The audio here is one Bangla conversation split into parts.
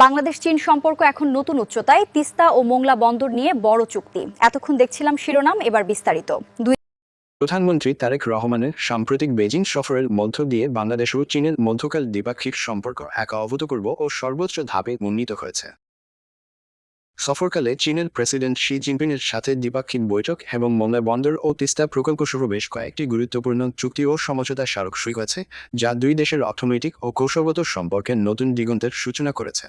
বাংলাদেশ চীন সম্পর্ক এখন নতুন উচ্চতায়। তিস্তা ও মোংলা বন্দর নিয়ে বড় চুক্তি। এতক্ষণ দেখছিলাম শিরোনাম, এবার বিস্তারিত। প্রধানমন্ত্রী তারেক রহমানের সাম্প্রতিক বেজিং সফরের মধ্য দিয়ে বাংলাদেশ ও চীনের মধ্যকার দ্বিপাক্ষিক সম্পর্ক এক অভূতপূর্ব ও সর্বোচ্চ ধাপে উন্নীত হয়েছে। সফরকালে চীনের প্রেসিডেন্ট শি জিনপিংয়ের সাথে দ্বিপাক্ষিক বৈঠক এবং মোংলা বন্দর ও তিস্তা প্রকল্প সহ বেশ কয়েকটি গুরুত্বপূর্ণ চুক্তি ও সমঝোতা স্মারক সই হয়েছে, যা দুই দেশের অর্থনৈতিক ও কৌশলগত সম্পর্কের নতুন দিগন্তের সূচনা করেছে।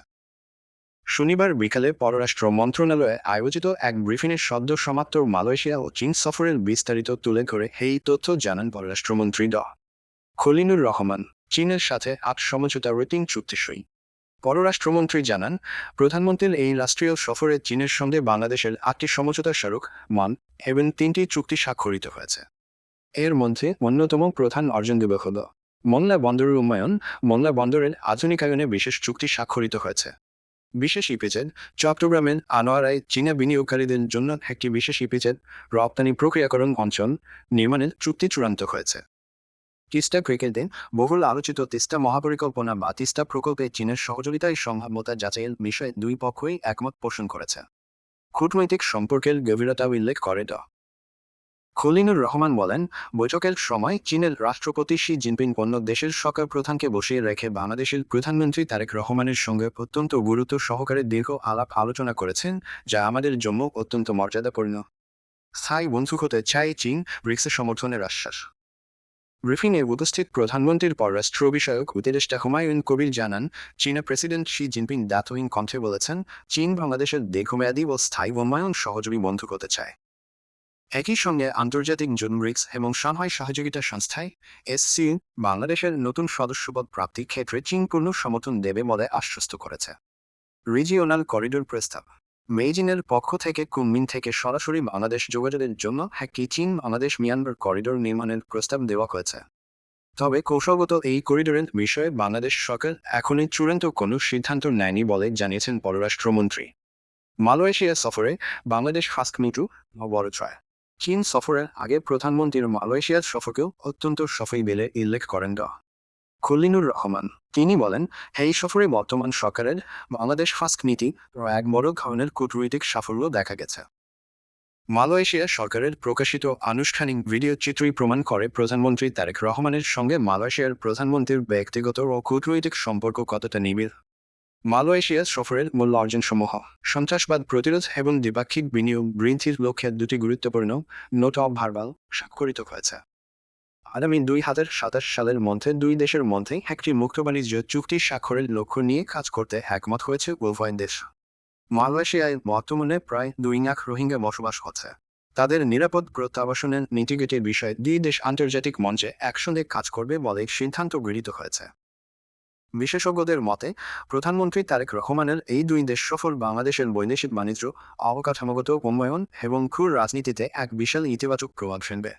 শনিবার বিকালে পররাষ্ট্র মন্ত্রণালয়ে আয়োজিত এক ব্রিফিংয়ে সদ্য সমাপ্ত মালয়েশিয়া ও চীন সফরের বিস্তারিত তুলে ধরে এই তথ্য জানান পররাষ্ট্রমন্ত্রী খলিলুর রহমান। চীনের সাথে ৮ সমঝোতা রেটিং চুক্তি সই। পররাষ্ট্রমন্ত্রী জানান, প্রধানমন্ত্রীর এই রাষ্ট্রীয় সফরে চীনের সঙ্গে বাংলাদেশের ৮টি সমঝোতা স্মারক মান এবং ৩টি চুক্তি স্বাক্ষরিত হয়েছে। এর মধ্যে অন্যতম প্রধান অর্জন হল মোংলা বন্দরের উন্নয়ন। মোংলা বন্দরের আধুনিকায়নে বিশেষ চুক্তি স্বাক্ষরিত হয়েছে। বিশেষ ইপিজেড চট্টগ্রামের আনোয়ারায় চীনা বিনিয়োগকারীদের জন্য একটি বিশেষ ইপিজেড রপ্তানি প্রক্রিয়াকরণ অঞ্চল নির্মাণের চুক্তি চূড়ান্ত হয়েছে। তিস্তা ক্রিকেটে বহুল আলোচিত তিস্তা মহাপরিকল্পনা বা তিস্তা প্রকল্পে চীনের সহযোগিতায় সম্ভাব্যতা যাচাইয়ের বিষয়ে দুই পক্ষই একমত পোষণ করেছে। কূটনৈতিক সম্পর্কের গভীরতা উল্লেখ করে খলিলুর রহমান বলেন, বৈঠকের সময় চীনের রাষ্ট্রপতি শি জিনপিং অন্য দেশের সরকার প্রধানকে বসিয়ে রেখে বাংলাদেশের প্রধানমন্ত্রী তারেক রহমানের সঙ্গে অত্যন্ত গুরুত্ব সহকারে দীর্ঘ আলাপ আলোচনা করেছেন, যা আমাদের জন্য অত্যন্ত মর্যাদাপূর্ণ। স্থায়ী বন্ধু হতে চাই চীন, ব্রিক্সের সমর্থনের আশ্বাস। ব্রিফিংয়ে উপস্থিত প্রধানমন্ত্রীর পররাষ্ট্র বিষয়ক উপদেষ্টা হুমায়ুন কবির জানান, চীনা প্রেসিডেন্ট শি জিনপিং দাতহীন কণ্ঠে বলেছেন, চীন বাংলাদেশের দীর্ঘমেয়াদী ও স্থায়ী উন্নয়ন সহযোগী বন্ধু হতে চায়। একই সঙ্গে আন্তর্জাতিক ব্রিক্স এবং সাংহাই সহযোগিতা সংস্থায় এসসি বাংলাদেশের নতুন সদস্যপদ প্রাপ্তির ক্ষেত্রে চীন পূর্ণ সমর্থন দেবে বলে আশ্বস্ত করেছে। রিজিওনাল করিডোর প্রস্তাব। বেইজিংয়ের পক্ষ থেকে কুনমিং থেকে সরাসরি বাংলাদেশ যোগাযোগের জন্য একটি চীন বাংলাদেশ মিয়ানমার করিডোর নির্মাণের প্রস্তাব দেওয়া হয়েছে। তবে কৌশলগত এই করিডোরের বিষয়ে বাংলাদেশ সরকার এখনই চূড়ান্ত কোনো সিদ্ধান্ত নেয়নি বলে জানিয়েছেন পররাষ্ট্রমন্ত্রী। মালয়েশিয়া সফরে বাংলাদেশ ফাস্ট মিটু বড় ছয়। চীন সফরের আগে প্রধানমন্ত্রীর মালয়েশিয়ার সফরকেও অত্যন্ত সফল বলে উল্লেখ করেন খলিলুর রহমান। তিনি বলেন, এই সফরে বর্তমান সরকারের বাংলাদেশ ফাস্ট নীতি এক বড় ধরনের কূটনৈতিক সাফল্য দেখা গেছে। মালয়েশিয়া সরকারের প্রকাশিত আনুষ্ঠানিক ভিডিও চিত্রই প্রমাণ করে প্রধানমন্ত্রী তারেক রহমানের সঙ্গে মালয়েশিয়ার প্রধানমন্ত্রীর ব্যক্তিগত ও কূটনৈতিক সম্পর্ক কতটা নিবিড়। মালয়েশিয়া সফরের মূল অর্জনসমূহ: সন্ত্রাসবাদ প্রতিরোধ এবং দ্বিপাক্ষিক বিনিয়োগ বৃদ্ধির লক্ষ্যে দুটি গুরুত্বপূর্ণ নোট অব ভার্বাল স্বাক্ষরিত হয়েছে। আগামী 2027 সালের মধ্যে দুই দেশের মধ্যে একটি মুক্ত বাণিজ্য চুক্তি স্বাক্ষরের লক্ষ্য নিয়ে কাজ করতে একমত হয়েছে উভয় দেশ। মালয়েশিয়ায় বর্তমানে প্রায় 2 লাখ রোহিঙ্গা বসবাস করছে। তাদের নিরাপদ প্রত্যাবাসনের নীতিগতির বিষয়ে দুই দেশ আন্তর্জাতিক মঞ্চে একসঙ্গে কাজ করবে বলে সিদ্ধান্ত গৃহীত হয়েছে। বিশেষজ্ঞদের মতে, প্রধানমন্ত্রী তারেক রহমানের এই দুই দেশ সফর বাংলাদেশের বৈদেশিক বাণিজ্য, অবকাঠামোগত উন্নয়ন এবং রাজনীতিতে এক বিশাল ইতিবাচক প্রভাব ফেলবে।